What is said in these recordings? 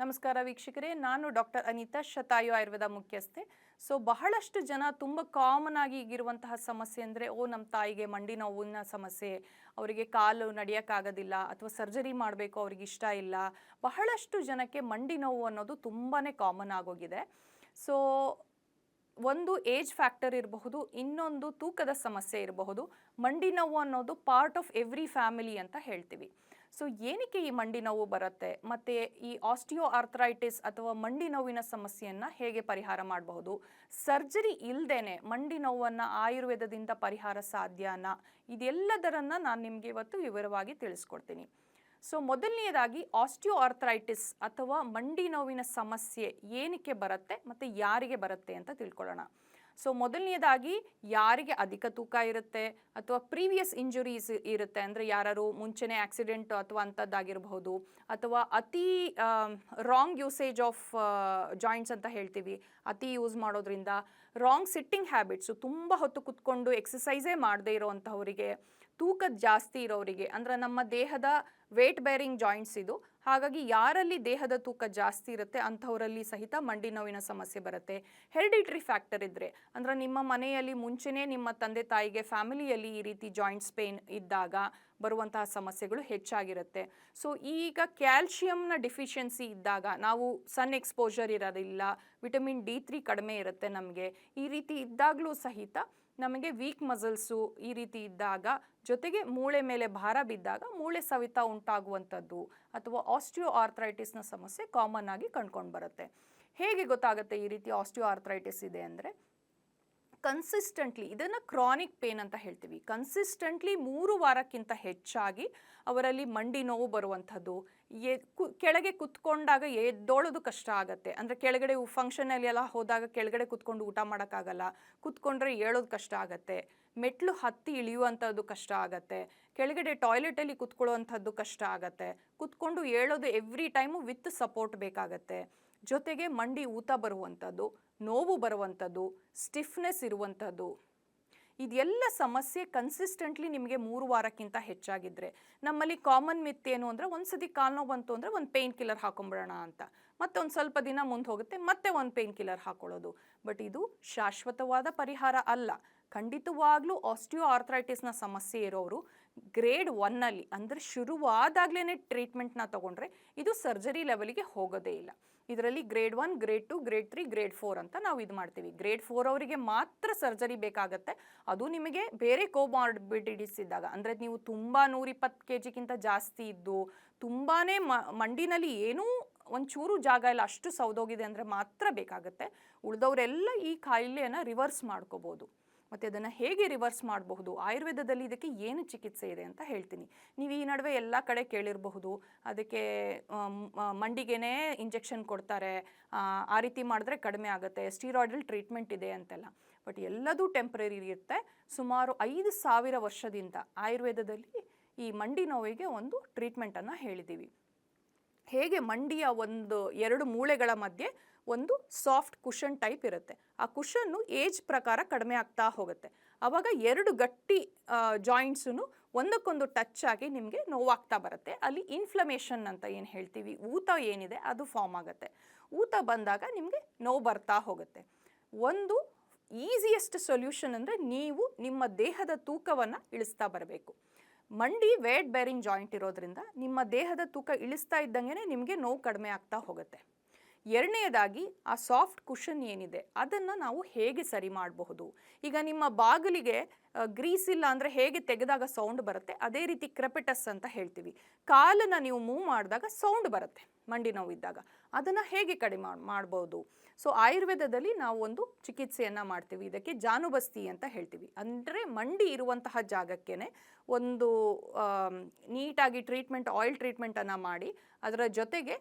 ನಮಸ್ಕಾರ ವೀಕ್ಷಕರೇ, ನಾನು ಡಾಕ್ಟರ್ ಅನಿತಾ, ಶತಾಯು ಆಯುರ್ವೇದ ಮುಖ್ಯಸ್ಥೆ. ಬಹಳಷ್ಟು ಜನ ತುಂಬ ಕಾಮನ್ ಆಗಿ ಈಗಿರುವಂತಹ ಸಮಸ್ಯೆ ಅಂದರೆ, ನಮ್ಮ ತಾಯಿಗೆ ಮಂಡಿ ನೋವಿನ ಸಮಸ್ಯೆ, ಅವರಿಗೆ ಕಾಲು ನಡೆಯೋಕ್ಕಾಗೋದಿಲ್ಲ ಅಥವಾ ಸರ್ಜರಿ ಮಾಡಬೇಕು ಅವ್ರಿಗೆ ಇಷ್ಟ ಇಲ್ಲ. ಬಹಳಷ್ಟು ಜನಕ್ಕೆ ಮಂಡಿ ನೋವು ಅನ್ನೋದು ತುಂಬಾ ಕಾಮನ್ ಆಗೋಗಿದೆ. ಸೊ ಒಂದು ಏಜ್ ಫ್ಯಾಕ್ಟರ್ ಇರಬಹುದು, ಇನ್ನೊಂದು ತೂಕದ ಸಮಸ್ಯೆ ಇರಬಹುದು. ಮಂಡಿ ನೋವು ಅನ್ನೋದು ಪಾರ್ಟ್ ಆಫ್ ಎವ್ರಿ ಫ್ಯಾಮಿಲಿ ಅಂತ ಹೇಳ್ತೀವಿ. ಏನಕ್ಕೆ ಈ ಮಂಡಿ ನೋವು ಬರುತ್ತೆ, ಮತ್ತು ಈ ಆಸ್ಟಿಯೋ ಆರ್ಥರೈಟಿಸ್ ಅಥವಾ ಮಂಡಿ ನೋವಿನ ಸಮಸ್ಯೆಯನ್ನು ಹೇಗೆ ಪರಿಹಾರ ಮಾಡಬಹುದು, ಸರ್ಜರಿ ಇಲ್ಲದೇನೆ ಮಂಡಿ ನೋವನ್ನು ಆಯುರ್ವೇದದಿಂದ ಪರಿಹಾರ ಸಾಧ್ಯನಾ, ಇದೆಲ್ಲದರನ್ನು ನಾನು ನಿಮಗೆ ಇವತ್ತು ವಿವರವಾಗಿ ತಿಳಿಸ್ಕೊಡ್ತೀನಿ. ಮೊದಲನೆಯದಾಗಿ ಆಸ್ಟಿಯೋ ಆರ್ಥರೈಟಿಸ್ ಅಥವಾ ಮಂಡಿ ನೋವಿನ ಸಮಸ್ಯೆ ಏನಕ್ಕೆ ಬರುತ್ತೆ ಮತ್ತು ಯಾರಿಗೆ ಬರುತ್ತೆ ಅಂತ ತಿಳ್ಕೊಳ್ಳೋಣ. ಮೊದಲನೆಯದಾಗಿ ಯಾರಿಗೆ ಅಧಿಕ ತೂಕ ಇರುತ್ತೆ ಅಥವಾ ಪ್ರೀವಿಯಸ್ ಇಂಜುರೀಸ್ ಇರುತ್ತೆ, ಅಂದರೆ ಯಾರು ಮುಂಚೆನೇ ಆಕ್ಸಿಡೆಂಟ್ ಅಥವಾ ಅಂಥದ್ದಾಗಿರಬಹುದು, ಅಥವಾ ಅತಿ ರಾಂಗ್ ಯೂಸೇಜ್ ಆಫ್ ಜಾಯಿಂಟ್ಸ್ ಅಂತ ಹೇಳ್ತೀವಿ, ಅತಿ ಯೂಸ್ ಮಾಡೋದ್ರಿಂದ, ರಾಂಗ್ ಸಿಟ್ಟಿಂಗ್ ಹ್ಯಾಬಿಟ್ಸು, ತುಂಬ ಹೊತ್ತು ಕುತ್ಕೊಂಡು ಎಕ್ಸಸೈಸೇ ಮಾಡದೇ ಇರೋವಂಥವರಿಗೆ, ತೂಕ ಜಾಸ್ತಿ ಇರೋರಿಗೆ, ಅಂದರೆ ನಮ್ಮ ದೇಹದ ವೇಟ್ ಬೇರಿಂಗ್ ಜಾಯಿಂಟ್ಸ್ ಇದು. ಹಾಗಾಗಿ ಯಾರಲ್ಲಿ ದೇಹದ ತೂಕ ಜಾಸ್ತಿ ಇರುತ್ತೆ ಅಂಥವರಲ್ಲಿ ಸಹಿತ ಮಂಡಿ ನೋವಿನ ಸಮಸ್ಯೆ ಬರುತ್ತೆ. ಹೆರಿಡಿಟ್ರಿ ಫ್ಯಾಕ್ಟರ್ ಇದ್ದರೆ, ಅಂದರೆ ನಿಮ್ಮ ಮನೆಯಲ್ಲಿ ಮುಂಚೆನೇ ನಿಮ್ಮ ತಂದೆ ತಾಯಿಗೆ ಫ್ಯಾಮಿಲಿಯಲ್ಲಿ ಈ ರೀತಿ ಜಾಯಿಂಟ್ಸ್ ಪೇನ್ ಇದ್ದಾಗ ಬರುವಂತಹ ಸಮಸ್ಯೆಗಳು ಹೆಚ್ಚಾಗಿರುತ್ತೆ. ಈಗ ಕ್ಯಾಲ್ಶಿಯಂನ ಡಿಫಿಷಿಯನ್ಸಿ ಇದ್ದಾಗ, ನಾವು ಸನ್ ಎಕ್ಸ್ಪೋಜರ್ ಇರೋದಿಲ್ಲ, ವಿಟಮಿನ್ D3 ಕಡಿಮೆ ಇರುತ್ತೆ ನಮಗೆ, ಈ ರೀತಿ ಇದ್ದಾಗಲೂ ಸಹಿತ ನಮಗೆ ವೀಕ್ ಮಸಲ್ಸು ಈ ರೀತಿ ಇದ್ದಾಗ, ಜೊತೆಗೆ ಮೂಳೆ ಮೇಲೆ ಭಾರ ಬಿದ್ದಾಗ ಮೂಳೆ ಸವಿತ ಉಂಟಾಗುವಂಥದ್ದು ಅಥವಾ ಆಸ್ಟಿಯೋ ಆರ್ಥರೈಟಿಸ್ನ ಸಮಸ್ಯೆ ಕಾಮನ್ ಆಗಿ ಕಂಡುಕೊಂಡು ಬರುತ್ತೆ. ಹೇಗೆ ಗೊತ್ತಾಗುತ್ತೆ ಈ ರೀತಿ ಆಸ್ಟಿಯೋ ಆರ್ಥರೈಟಿಸ್ ಇದೆ ಅಂದರೆ, ಕನ್ಸಿಸ್ಟೆಂಟ್ಲಿ, ಇದನ್ನು ಕ್ರಾನಿಕ್ ಪೇನ್ ಅಂತ ಹೇಳ್ತೀವಿ, ಕನ್ಸಿಸ್ಟೆಂಟ್ಲಿ 3 ವಾರಕ್ಕಿಂತ ಹೆಚ್ಚಾಗಿ ಅವರಲ್ಲಿ ಮಂಡಿ ನೋವು ಬರುವಂಥದ್ದು. ಕೆಳಗೆ ಕುತ್ಕೊಂಡಾಗ ಎದ್ದೋಳೋದು ಕಷ್ಟ ಆಗುತ್ತೆ, ಅಂದರೆ ಕೆಳಗಡೆ ಫಂಕ್ಷನಲ್ಲಿ ಎಲ್ಲ ಹೋದಾಗ ಕೆಳಗಡೆ ಕುತ್ಕೊಂಡು ಊಟ ಮಾಡೋಕ್ಕಾಗಲ್ಲ, ಕುತ್ಕೊಂಡ್ರೆ ಏಳೋದು ಕಷ್ಟ ಆಗುತ್ತೆ, ಮೆಟ್ಲು ಹತ್ತಿ ಇಳಿಯುವಂಥದ್ದು ಕಷ್ಟ ಆಗುತ್ತೆ, ಕೆಳಗಡೆ ಟಾಯ್ಲೆಟಲ್ಲಿ ಕುತ್ಕೊಳ್ಳುವಂಥದ್ದು ಕಷ್ಟ ಆಗುತ್ತೆ, ಕುತ್ಕೊಂಡು ಏಳೋದು ಎವ್ರಿ ಟೈಮು ವಿತ್ ಸಪೋರ್ಟ್ ಬೇಕಾಗತ್ತೆ, ಜೊತೆಗೆ ಮಂಡಿ ಊತ ಬರುವಂಥದ್ದು, ನೋವು ಬರುವಂಥದ್ದು, ಸ್ಟಿಫ್ನೆಸ್ ಇರುವಂಥದ್ದು, ಇದೆಲ್ಲ ಸಮಸ್ಯೆ ಕನ್ಸಿಸ್ಟೆಂಟ್ಲಿ ನಿಮಗೆ 3 ವಾರಕ್ಕಿಂತ ಹೆಚ್ಚಾಗಿದ್ದರೆ. ನಮ್ಮಲ್ಲಿ ಕಾಮನ್ ಮಿತ್ ಏನು ಅಂದರೆ, ಒಂದು ಸತಿ ಕಾಲು ನೋವು ಬಂತು ಅಂದರೆ ಒಂದು ಪೇಯ್ನ್ ಕಿಲ್ಲರ್ ಹಾಕೊಂಬಿಡೋಣ ಅಂತ, ಮತ್ತೆ ಒಂದು ಸ್ವಲ್ಪ ದಿನ ಮುಂದೆ ಹೋಗುತ್ತೆ, ಮತ್ತೆ ಒಂದು ಪೇಯ್ನ್ ಕಿಲ್ಲರ್ ಹಾಕೊಳ್ಳೋದು. ಬಟ್ ಇದು ಶಾಶ್ವತವಾದ ಪರಿಹಾರ ಅಲ್ಲ. ಖಂಡಿತವಾಗ್ಲೂ ಆಸ್ಟಿಯೋ ಆರ್ಥರೈಟಿಸ್ನ ಸಮಸ್ಯೆ ಇರೋರು ಗ್ರೇಡ್ 1ಅಲ್ಲಿ, ಅಂದರೆ ಶುರುವಾದಾಗಲೇ ಟ್ರೀಟ್ಮೆಂಟ್ನ ತೊಗೊಂಡ್ರೆ ಇದು ಸರ್ಜರಿ ಲೆವೆಲಿಗೆ ಹೋಗೋದೇ ಇಲ್ಲ. ಇದರಲ್ಲಿ ಗ್ರೇಡ್ 1, ಗ್ರೇಡ್ 2, ಗ್ರೇಡ್ 3, ಗ್ರೇಡ್ 4 ಅಂತ ನಾವು ಇದು ಮಾಡ್ತೀವಿ. ಗ್ರೇಡ್ 4 ಅವರಿಗೆ ಮಾತ್ರ ಸರ್ಜರಿ ಬೇಕಾಗತ್ತೆ. ಅದು ನಿಮಗೆ ಬೇರೆ ಕೋಮಾರ್ಬಿಡಿಟೀಸ್ ಇದ್ದಾಗ, ಅಂದರೆ ನೀವು ತುಂಬ 120 kgಕ್ಕಿಂತ ಜಾಸ್ತಿ ಇದ್ದು, ತುಂಬಾ ಮಂಡಿನಲ್ಲಿ ಏನೂ ಒಂಚೂರು ಜಾಗ ಇಲ್ಲ, ಅಷ್ಟು ಸೌದೋಗಿದೆ ಅಂದರೆ ಮಾತ್ರ ಬೇಕಾಗುತ್ತೆ. ಉಳಿದವರೆಲ್ಲ ಈ ಕಾಯಿಲೆಯನ್ನು ರಿವರ್ಸ್ ಮಾಡ್ಕೋಬೋದು. ಮತ್ತು ಅದನ್ನು ಹೇಗೆ ರಿವರ್ಸ್ ಮಾಡಬಹುದು, ಆಯುರ್ವೇದದಲ್ಲಿ ಇದಕ್ಕೆ ಏನು ಚಿಕಿತ್ಸೆ ಇದೆ ಅಂತ ಹೇಳ್ತೀನಿ. ನೀವು ಈ ನಡುವೆ ಎಲ್ಲ ಕಡೆ ಕೇಳಿರಬಹುದು, ಅದಕ್ಕೆ ಮಂಡಿಗೆನೇ ಇಂಜೆಕ್ಷನ್ ಕೊಡ್ತಾರೆ, ಆ ರೀತಿ ಮಾಡಿದ್ರೆ ಕಡಿಮೆ ಆಗುತ್ತೆ, ಸ್ಟೀರಾಯ್ಡಲ್ ಟ್ರೀಟ್ಮೆಂಟ್ ಇದೆ ಅಂತೆಲ್ಲ. ಬಟ್ ಎಲ್ಲದೂ ಟೆಂಪ್ರರಿ ಇರುತ್ತೆ. ಸುಮಾರು 5,000 ವರ್ಷದಿಂದ ಆಯುರ್ವೇದದಲ್ಲಿ ಈ ಮಂಡಿ ನೋವಿಗೆ ಒಂದು ಟ್ರೀಟ್ಮೆಂಟನ್ನು ಹೇಳಿದ್ದೀವಿ. ಹೇಗೆ ಮಂಡಿಯ 2 ಮೂಳೆಗಳ ಮಧ್ಯೆ ಒಂದು ಸಾಫ್ಟ್ ಕುಷನ್ ಟೈಪ್ ಇರುತ್ತೆ, ಆ ಕುಷನ್ನು ಏಜ್ ಪ್ರಕಾರ ಕಡಿಮೆ ಆಗ್ತಾ ಹೋಗುತ್ತೆ. ಆವಾಗ 2 ಗಟ್ಟಿ ಜಾಯಿಂಟ್ಸು ಒಂದಕ್ಕೊಂದು ಟಚ್ ಆಗಿ ನಿಮಗೆ ನೋವಾಗ್ತಾ ಬರುತ್ತೆ. ಅಲ್ಲಿ ಇನ್ಫ್ಲಮೇಷನ್ ಅಂತ ಏನು ಹೇಳ್ತೀವಿ, ಊತ ಏನಿದೆ ಅದು ಫಾರ್ಮ್ ಆಗುತ್ತೆ. ಊತ ಬಂದಾಗ ನಿಮಗೆ ನೋವು ಬರ್ತಾ ಹೋಗುತ್ತೆ. ಒಂದು ಈಸಿಯೆಸ್ಟ್ ಸೊಲ್ಯೂಷನ್ ಅಂದರೆ, ನೀವು ನಿಮ್ಮ ದೇಹದ ತೂಕವನ್ನು ಇಳಿಸ್ತಾ ಬರಬೇಕು. ಮಂಡಿ ವೇಟ್ ಬೇರಿಂಗ್ ಜಾಯಿಂಟ್ ಇರೋದ್ರಿಂದ ನಿಮ್ಮ ದೇಹದ ತೂಕ ಇಳಿಸ್ತಾ ಇದ್ದಂಗೆ ನಿಮಗೆ ನೋವು ಕಡಿಮೆ ಆಗ್ತಾ ಹೋಗುತ್ತೆ. ಎರಡನೆಯದಾಗಿ, ಆ ಸಾಫ್ಟ್ ಕುಷನ್ ಏನಿದೆ ಅದನ್ನು ನಾವು ಹೇಗೆ ಸರಿ ಮಾಡಬಹುದು. ಈಗ ನಿಮ್ಮ ಬಾಗಿಲಿಗೆ ಗ್ರೀಸ್ ಇಲ್ಲ ಅಂದರೆ ಹೇಗೆ ತೆಗೆದಾಗ ಸೌಂಡ್ ಬರುತ್ತೆ, ಅದೇ ರೀತಿ ಕ್ರೆಪಿಟಸ್ ಅಂತ ಹೇಳ್ತೀವಿ, ಕಾಲನ್ನು ನೀವು ಮೂವ್ ಮಾಡಿದಾಗ ಸೌಂಡ್ ಬರುತ್ತೆ ಮಂಡಿ ನೋವಿದ್ದಾಗ. ಅದನ್ನು ಹೇಗೆ ಕಡಿಮೆ ಮಾಡ್ಬೋದು. ಆಯುರ್ವೇದದಲ್ಲಿ ನಾವು ಒಂದು ಚಿಕಿತ್ಸೆಯನ್ನು ಮಾಡ್ತೀವಿ, ಇದಕ್ಕೆ ಜಾನುಬಸ್ತಿ ಅಂತ ಹೇಳ್ತೀವಿ. ಅಂದರೆ ಮಂಡಿ ಇರುವಂತಹ ಜಾಗಕ್ಕೇ ಒಂದು ನೀಟಾಗಿ ಟ್ರೀಟ್ಮೆಂಟ್, ಆಯಿಲ್ ಟ್ರೀಟ್ಮೆಂಟನ್ನು ಮಾಡಿ, ಅದರ ಜೊತೆಗೆ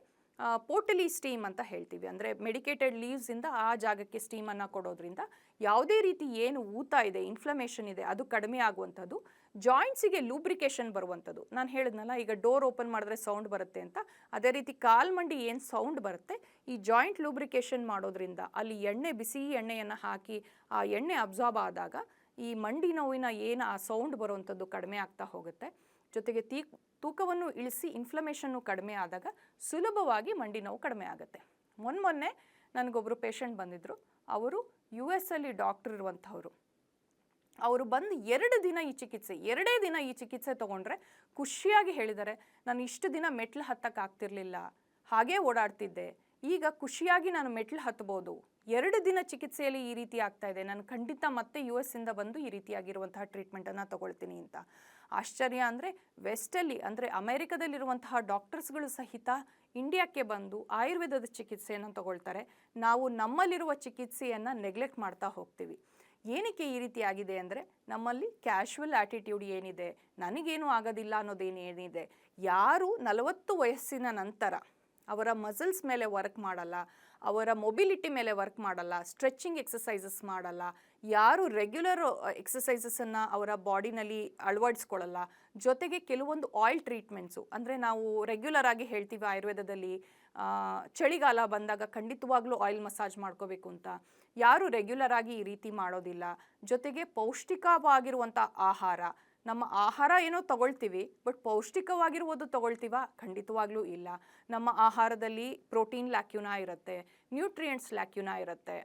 ಪೋಟಲಿ ಸ್ಟೀಮ್ ಅಂತ ಹೇಳ್ತೀವಿ, ಅಂದರೆ ಮೆಡಿಕೇಟೆಡ್ ಲೀವ್ಸಿಂದ ಆ ಜಾಗಕ್ಕೆ ಸ್ಟೀಮನ್ನು ಕೊಡೋದ್ರಿಂದ ಯಾವುದೇ ರೀತಿ ಏನು ಊತ ಇದೆ, ಇನ್ಫ್ಲಮೇಷನ್ ಇದೆ, ಅದು ಕಡಿಮೆ ಆಗುವಂಥದ್ದು. ಜಾಯಿಂಟ್ಸಿಗೆ ಲೂಬ್ರಿಕೇಷನ್ ಬರುವಂಥದ್ದು, ನಾನು ಹೇಳಿದ್ನಲ್ಲ ಈಗ ಡೋರ್ ಓಪನ್ ಮಾಡಿದ್ರೆ ಸೌಂಡ್ ಬರುತ್ತೆ ಅಂತ, ಅದೇ ರೀತಿ ಕಾಲ್ಮಂಡಿ ಏನು ಸೌಂಡ್ ಬರುತ್ತೆ, ಈ ಜಾಯಿಂಟ್ ಲೂಬ್ರಿಕೇಷನ್ ಮಾಡೋದ್ರಿಂದ ಅಲ್ಲಿ ಎಣ್ಣೆ, ಬಿಸಿ ಎಣ್ಣೆಯನ್ನು ಹಾಕಿ ಆ ಎಣ್ಣೆ ಅಬ್ಸಾರ್ಬ್ ಆದಾಗ ಈ ಮಂಡಿ ನೋವಿನ ಏನು ಆ ಸೌಂಡ್ ಬರುವಂಥದ್ದು ಕಡಿಮೆ ಆಗ್ತಾ ಹೋಗುತ್ತೆ. ಜೊತೆಗೆ ತೂಕವನ್ನು ಇಳಿಸಿ ಇನ್ಫ್ಲಮೇಷನ್ನು ಕಡಿಮೆ ಆದಾಗ ಸುಲಭವಾಗಿ ಮಂಡಿ ನೋವು ಕಡಿಮೆ ಆಗುತ್ತೆ. ಮೊನ್ನೆ ನನಗೊಬ್ಬರು ಪೇಷಂಟ್ ಬಂದಿದ್ದರು. ಅವರು US ಅಲ್ಲಿ ಡಾಕ್ಟರ್ ಇರುವಂಥವ್ರು. ಅವರು ಬಂದು 2 ದಿನ ಈ ಚಿಕಿತ್ಸೆ 2 ದಿನ ಈ ಚಿಕಿತ್ಸೆ ತೊಗೊಂಡ್ರೆ ಖುಷಿಯಾಗಿ ಹೇಳಿದ್ದಾರೆ, ನಾನು ಇಷ್ಟು ದಿನ ಮೆಟ್ಲು ಹತ್ತಕ್ಕಾಗ್ತಿರ್ಲಿಲ್ಲ, ಹಾಗೇ ಓಡಾಡ್ತಿದ್ದೆ, ಈಗ ಖುಷಿಯಾಗಿ ನಾನು ಮೆಟ್ಲು ಹತ್ಬೋದು. 2 ದಿನ ಚಿಕಿತ್ಸೆಯಲ್ಲಿ ಈ ರೀತಿ ಆಗ್ತಾ ಇದೆ, ನಾನು ಖಂಡಿತ ಮತ್ತೆ US ಇಂದ ಬಂದು ಈ ರೀತಿಯಾಗಿರುವಂತಹ ಟ್ರೀಟ್ಮೆಂಟನ್ನು ತಗೊಳ್ತೀನಿ ಅಂತ. ಆಶ್ಚರ್ಯ ಅಂದರೆ ವೆಸ್ಟಲ್ಲಿ ಅಂದರೆ ಅಮೆರಿಕದಲ್ಲಿರುವಂತಹ ಡಾಕ್ಟರ್ಸ್ಗಳು ಸಹಿತ ಇಂಡಿಯಾಕ್ಕೆ ಬಂದು ಆಯುರ್ವೇದದ ಚಿಕಿತ್ಸೆಯನ್ನು ತಗೊಳ್ತಾರೆ. ನಾವು ನಮ್ಮಲ್ಲಿರುವ ಚಿಕಿತ್ಸೆಯನ್ನು ನೆಗ್ಲೆಕ್ಟ್ ಮಾಡ್ತಾ ಹೋಗ್ತೀವಿ. ಏನಕ್ಕೆ ಈ ರೀತಿ ಆಗಿದೆ ಅಂದರೆ ನಮ್ಮಲ್ಲಿ ಕ್ಯಾಶುವಲ್ ಆ್ಯಟಿಟ್ಯೂಡ್ ಏನಿದೆ, ನನಗೇನು ಆಗೋದಿಲ್ಲ ಅನ್ನೋದೇನೇನಿದೆ. ಯಾರು 40 ವಯಸ್ಸಿನ ನಂತರ ಅವರ ಮಸಲ್ಸ್ ಮೇಲೆ ವರ್ಕ್ ಮಾಡಲ್ಲ, ಅವರ ಮೊಬಿಲಿಟಿ ಮೇಲೆ ವರ್ಕ್ ಮಾಡಲ್ಲ, ಸ್ಟ್ರೆಚಿಂಗ್ ಎಕ್ಸಸೈಸಸ್ ಮಾಡಲ್ಲ, ಯಾರು ರೆಗ್ಯುಲರ್ ಎಕ್ಸಸೈಸಸನ್ನು ಅವರ ಬಾಡಿನಲ್ಲಿ ಅಳವಡಿಸ್ಕೊಳ್ಳಲ್ಲ, ಜೊತೆಗೆ ಕೆಲವೊಂದು ಆಯಿಲ್ ಟ್ರೀಟ್ಮೆಂಟ್ಸು ಅಂದರೆ ನಾವು ರೆಗ್ಯುಲರ್ ಆಗಿ ಹೇಳ್ತೀವಿ ಆಯುರ್ವೇದದಲ್ಲಿ ಚಳಿಗಾಲ ಬಂದಾಗ ಖಂಡಿತವಾಗ್ಲೂ ಆಯಿಲ್ ಮಸಾಜ್ ಮಾಡ್ಕೋಬೇಕು ಅಂತ, ಯಾರು ರೆಗ್ಯುಲರ್ ಆಗಿ ಈ ರೀತಿ ಮಾಡೋದಿಲ್ಲ. ಜೊತೆಗೆ ಪೌಷ್ಟಿಕವಾಗಿರುವಂಥ ಆಹಾರ, ನಮ್ಮ ಆಹಾರ ಏನೋ ತಗೊಳ್ತೀವಿ, ಬಟ್ ಪೌಷ್ಟಿಕವಾಗಿರುವುದು ತಗೊಳ್ತೀವಾ? ಖಂಡಿತವಾಗ್ಲೂ ಇಲ್ಲ. ನಮ್ಮ ಆಹಾರದಲ್ಲಿ ಪ್ರೋಟೀನ್ ಲ್ಯಾಕ್ಯುನಾ ಇರುತ್ತೆ, ನ್ಯೂಟ್ರಿಯೆಂಟ್ಸ್ ಲ್ಯಾಕ್ಯುನಾ ಇರುತ್ತೆ,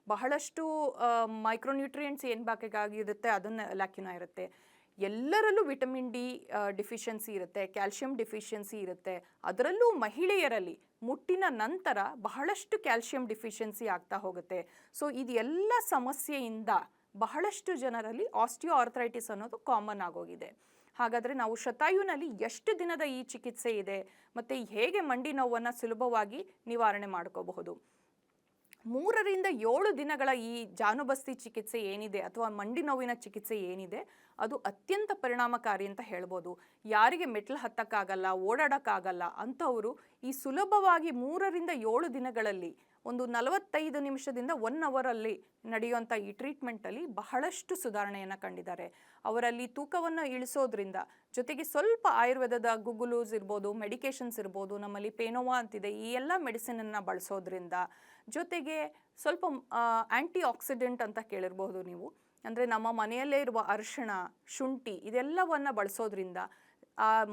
ಬಹಳಷ್ಟು ಮೈಕ್ರೋನ್ಯೂಟ್ರಿಯೆಂಟ್ಸ್ ಏನು ಬೇಕಾಗಿರುತ್ತೆ ಅದನ್ನು ಲ್ಯಾಕ್ಯುನಾ ಇರುತ್ತೆ. ಎಲ್ಲರಲ್ಲೂ ವಿಟಮಿನ್ ಡಿ ಡಿಫಿಷಿಯನ್ಸಿ ಇರುತ್ತೆ, ಕ್ಯಾಲ್ಶಿಯಂ ಡಿಫಿಷಿಯನ್ಸಿ ಇರುತ್ತೆ. ಅದರಲ್ಲೂ ಮಹಿಳೆಯರಲ್ಲಿ ಮುಟ್ಟಿನ ನಂತರ ಬಹಳಷ್ಟು ಕ್ಯಾಲ್ಶಿಯಂ ಡಿಫಿಷಿಯನ್ಸಿ ಆಗ್ತಾ ಹೋಗುತ್ತೆ. ಸೊ ಇದೆಲ್ಲ ಸಮಸ್ಯೆಯಿಂದ ಬಹಳಷ್ಟು ಜನರಲ್ಲಿ ಆಸ್ಟಿಯೋ ಆರ್ಥರೈಟಿಸ್ ಅನ್ನೋದು ಕಾಮನ್ ಆಗೋಗಿದೆ. ಹಾಗಾದರೆ ನಾವು ಶತಾಯುನಲ್ಲಿ ಎಷ್ಟು ದಿನದ ಈ ಚಿಕಿತ್ಸೆ ಇದೆ ಮತ್ತು ಹೇಗೆ ಮಂಡಿ ನೋವನ್ನು ಸುಲಭವಾಗಿ ನಿವಾರಣೆ ಮಾಡ್ಕೋಬಹುದು? 3 ರಿಂದ 7 ದಿನಗಳ ಈ ಜಾನುಬಸ್ತಿ ಚಿಕಿತ್ಸೆ ಏನಿದೆ ಅಥವಾ ಮಂಡಿ ನೋವಿನ ಚಿಕಿತ್ಸೆ ಏನಿದೆ ಅದು ಅತ್ಯಂತ ಪರಿಣಾಮಕಾರಿ ಅಂತ ಹೇಳ್ಬೋದು. ಯಾರಿಗೆ ಮೆಟ್ಲು ಹತ್ತಕ್ಕಾಗಲ್ಲ, ಓಡಾಡೋಕ್ಕಾಗಲ್ಲ ಅಂಥವರು ಈ ಸುಲಭವಾಗಿ 3 ರಿಂದ 7 ದಿನಗಳಲ್ಲಿ ಒಂದು 45 ನಿಮಿಷದಿಂದ 1 ಅವರಲ್ಲಿ ನಡೆಯುವಂಥ ಈ ಟ್ರೀಟ್ಮೆಂಟಲ್ಲಿ ಬಹಳಷ್ಟು ಸುಧಾರಣೆಯನ್ನು ಕಂಡಿದ್ದಾರೆ. ಅವರಲ್ಲಿ ತೂಕವನ್ನು ಇಳಿಸೋದ್ರಿಂದ, ಜೊತೆಗೆ ಸ್ವಲ್ಪ ಆಯುರ್ವೇದದ ಗುಗ್ಗುಲೂಸ್ ಇರ್ಬೋದು, ಮೆಡಿಕೇಷನ್ಸ್ ಇರ್ಬೋದು, ನಮ್ಮಲ್ಲಿ ಪೇನೋವಾ ಅಂತಿದೆ, ಈ ಎಲ್ಲ ಮೆಡಿಸಿನನ್ನು ಬಳಸೋದ್ರಿಂದ, ಜೊತೆಗೆ ಸ್ವಲ್ಪ ಆ್ಯಂಟಿ ಆಕ್ಸಿಡೆಂಟ್ ಅಂತ ಕೇಳಿರ್ಬೋದು ನೀವು, ಅಂದರೆ ನಮ್ಮ ಮನೆಯಲ್ಲೇ ಇರುವ ಅರಿಶಿಣ, ಶುಂಠಿ ಇದೆಲ್ಲವನ್ನು ಬಳಸೋದ್ರಿಂದ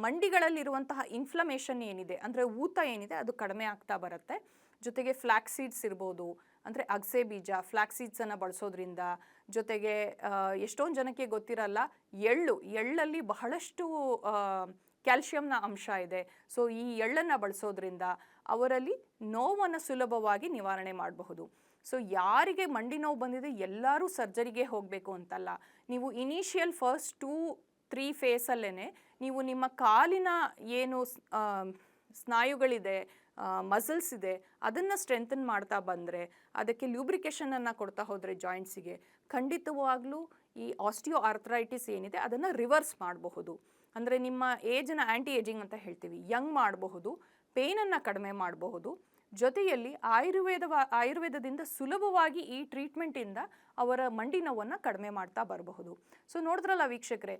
ಮಂಡಿಗಳಲ್ಲಿರುವಂತಹ ಇನ್ಫ್ಲಮೇಷನ್ ಏನಿದೆ ಅಂದರೆ ಊತ ಏನಿದೆ ಅದು ಕಡಿಮೆ ಆಗ್ತಾ ಬರುತ್ತೆ. ಜೊತೆಗೆ ಫ್ಲ್ಯಾಕ್ಸ್ ಸೀಡ್ಸ್ ಇರ್ಬೋದು, ಅಂದರೆ ಅಗಸೆ ಬೀಜ ಫ್ಲ್ಯಾಕ್ಸ್ ಸೀಡ್ಸನ್ನು ಬಳಸೋದ್ರಿಂದ, ಜೊತೆಗೆ ಎಷ್ಟೊಂದು ಜನಕ್ಕೆ ಗೊತ್ತಿರಲ್ಲ, ಎಳ್ಳಲ್ಲಿ ಬಹಳಷ್ಟು ಕ್ಯಾಲ್ಶಿಯಂನ ಅಂಶ ಇದೆ. ಸೊ ಈ ಎಳ್ಳನ್ನು ಬಳಸೋದ್ರಿಂದ ಅವರಲ್ಲಿ ನೋವನ್ನು ಸುಲಭವಾಗಿ ನಿವಾರಣೆ ಮಾಡಬಹುದು. ಸೊ ಯಾರಿಗೆ ಮಂಡಿ ನೋವು ಬಂದಿದೆ ಎಲ್ಲರೂ ಸರ್ಜರಿಗೆ ಹೋಗಬೇಕು ಅಂತಲ್ಲ. ನೀವು ಇನಿಷಿಯಲ್ ಫಸ್ಟ್ 2-3 ಫೇಸಲ್ಲೇ ನೀವು ನಿಮ್ಮ ಕಾಲಿನ ಏನು ಸ್ನಾಯುಗಳಿದೆ, ಮಸಲ್ಸ್ ಇದೆ, ಅದನ್ನು ಸ್ಟ್ರೆಂಥನ್ ಮಾಡ್ತಾ ಬಂದರೆ, ಅದಕ್ಕೆ ಲ್ಯೂಬ್ರಿಕೇಷನನ್ನು ಕೊಡ್ತಾ ಹೋದರೆ ಜಾಯಿಂಟ್ಸಿಗೆ, ಖಂಡಿತವಾಗ್ಲೂ ಈ ಆಸ್ಟಿಯೋ ಆರ್ಥರೈಟಿಸ್ ಏನಿದೆ ಅದನ್ನು ರಿವರ್ಸ್ ಮಾಡಬಹುದು. ಅಂದರೆ ನಿಮ್ಮ ಏಜನ್ನು ಆ್ಯಂಟಿ ಏಜಿಂಗ್ ಅಂತ ಹೇಳ್ತೀವಿ, ಯಂಗ್ ಮಾಡಬಹುದು, ಪೇನನ್ನು ಕಡಿಮೆ ಮಾಡಬಹುದು. ಜೊತೆಯಲ್ಲಿ ಆಯುರ್ವೇದದಿಂದ ಸುಲಭವಾಗಿ ಈ ಟ್ರೀಟ್ಮೆಂಟಿಂದ ಅವರ ಮಂಡಿ ನೋವನ್ನು ಕಡಿಮೆ ಮಾಡ್ತಾ ಬರಬಹುದು. ಸೊ ನೋಡಿದ್ರಲ್ಲ ವೀಕ್ಷಕರೇ,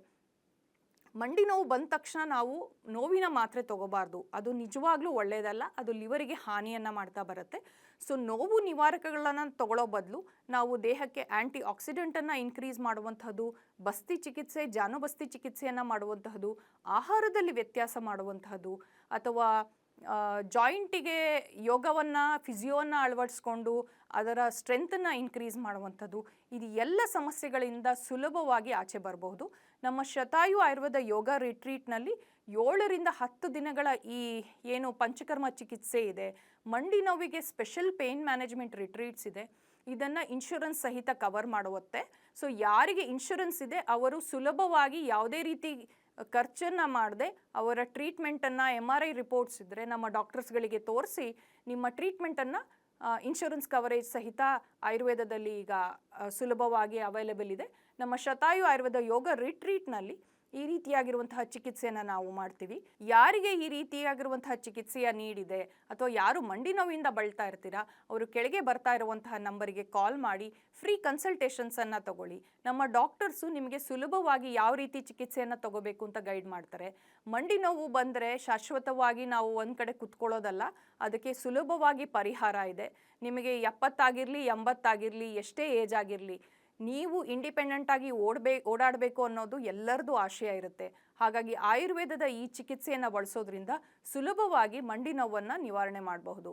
ಮಂಡಿ ನೋವು ಬಂದ ತಕ್ಷಣ ನಾವು ನೋವಿನ ಮಾತ್ರೆ ತಗೋಬಾರ್ದು, ಅದು ನಿಜವಾಗ್ಲೂ ಒಳ್ಳೆಯದಲ್ಲ, ಅದು ಲಿವರಿಗೆ ಹಾನಿಯನ್ನು ಮಾಡ್ತಾ ಬರುತ್ತೆ. ಸೊ ನೋವು ನಿವಾರಕಗಳನ್ನು ತಗೊಳ್ಳೋ ಬದಲು ನಾವು ದೇಹಕ್ಕೆ ಆ್ಯಂಟಿ ಆಕ್ಸಿಡೆಂಟನ್ನು ಇನ್ಕ್ರೀಸ್ ಮಾಡುವಂಥದ್ದು, ಬಸ್ತಿ ಚಿಕಿತ್ಸೆ, ಜಾನುಬಸ್ತಿ ಚಿಕಿತ್ಸೆಯನ್ನು ಮಾಡುವಂತಹದ್ದು, ಆಹಾರದಲ್ಲಿ ವ್ಯತ್ಯಾಸ ಮಾಡುವಂತಹದ್ದು, ಅಥವಾ ಜಾಯಿಂಟಿಗೆ ಯೋಗವನ್ನು, ಫಿಸಿಯೋವನ್ನು ಅಳವಡಿಸ್ಕೊಂಡು ಅದರ ಸ್ಟ್ರೆಂತನ್ನು ಇನ್ಕ್ರೀಸ್ ಮಾಡುವಂಥದ್ದು, ಇದು ಎಲ್ಲ ಸಮಸ್ಯೆಗಳಿಂದ ಸುಲಭವಾಗಿ ಆಚೆ ಬರಬಹುದು. ನಮ್ಮ ಶತಾಯು ಆಯುರ್ವೇದ ಯೋಗ ರಿಟ್ರೀಟ್ನಲ್ಲಿ 7 ರಿಂದ 10 ದಿನಗಳ ಈ ಏನು ಪಂಚಕರ್ಮ ಚಿಕಿತ್ಸೆ ಇದೆ, ಮಂಡಿ ನೋವಿಗೆ ಸ್ಪೆಷಲ್ ಪೇನ್ ಮ್ಯಾನೇಜ್ಮೆಂಟ್ ರಿಟ್ರೀಟ್ಸ್ ಇದೆ, ಇದನ್ನು ಇನ್ಶೂರೆನ್ಸ್ ಸಹಿತ ಕವರ್ ಮಾಡುತ್ತೆ. ಸೊ ಯಾರಿಗೆ ಇನ್ಶೂರೆನ್ಸ್ ಇದೆ ಅವರು ಸುಲಭವಾಗಿ ಯಾವುದೇ ರೀತಿ ಖರ್ಚನ್ನು ಮಾಡದೆ ಅವರ ಟ್ರೀಟ್ಮೆಂಟನ್ನು MRI ರಿಪೋರ್ಟ್ಸ್ ಇದ್ದರೆ ನಮ್ಮ ಡಾಕ್ಟರ್ಸ್ಗಳಿಗೆ ತೋರಿಸಿ ನಿಮ್ಮ ಟ್ರೀಟ್ಮೆಂಟನ್ನು ಇನ್ಶೂರೆನ್ಸ್ ಕವರೇಜ್ ಸಹಿತ ಆಯುರ್ವೇದದಲ್ಲಿ ಈಗ ಸುಲಭವಾಗಿ ಅವೈಲೇಬಲ್ ಇದೆ. ನಮ್ಮ ಶತಾಯು ಆಯುರ್ವೇದ ಯೋಗ ರಿಟ್ರೀಟ್ನಲ್ಲಿ ಈ ರೀತಿಯಾಗಿರುವಂತಹ ಚಿಕಿತ್ಸೆಯನ್ನು ನಾವು ಮಾಡ್ತೀವಿ. ಯಾರಿಗೆ ಈ ರೀತಿಯಾಗಿರುವಂತಹ ಚಿಕಿತ್ಸೆಯ ನೀಡಿದೆ ಅಥವಾ ಯಾರು ಮಂಡಿ ನೋವಿಂದ ಬಳಲ್ತಾ ಇರ್ತೀರಾ ಅವರು ಕೆಳಗೆ ಬರ್ತಾ ಇರುವಂತಹ ನಂಬರಿಗೆ ಕಾಲ್ ಮಾಡಿ ಫ್ರೀ ಕನ್ಸಲ್ಟೇಷನ್ಸನ್ನು ತಗೊಳ್ಳಿ. ನಮ್ಮ ಡಾಕ್ಟರ್ಸು ನಿಮಗೆ ಸುಲಭವಾಗಿ ಯಾವ ರೀತಿ ಚಿಕಿತ್ಸೆಯನ್ನು ತಗೋಬೇಕು ಅಂತ ಗೈಡ್ ಮಾಡ್ತಾರೆ. ಮಂಡಿ ನೋವು ಬಂದರೆ ಶಾಶ್ವತವಾಗಿ ನಾವು ಒಂದು ಕಡೆ ಕುತ್ಕೊಳ್ಳೋದಲ್ಲ, ಅದಕ್ಕೆ ಸುಲಭವಾಗಿ ಪರಿಹಾರ ಇದೆ. ನಿಮಗೆ 70 ಆಗಿರಲಿ 80 ಆಗಿರಲಿ ಎಷ್ಟೇ ಏಜ್ ಆಗಿರಲಿ, ನೀವು ಇಂಡಿಪೆಂಡೆಂಟಾಗಿ ಓಡಾಡಬೇಕು ಅನ್ನೋದು ಎಲ್ಲರದ್ದು ಆಶಯ ಇರುತ್ತೆ. ಹಾಗಾಗಿ ಆಯುರ್ವೇದದ ಈ ಚಿಕಿತ್ಸೆಯನ್ನು ಬಳಸೋದ್ರಿಂದ ಸುಲಭವಾಗಿ ಮಂಡಿ ನೋವನ್ನು ನಿವಾರಣೆ ಮಾಡಬಹುದು.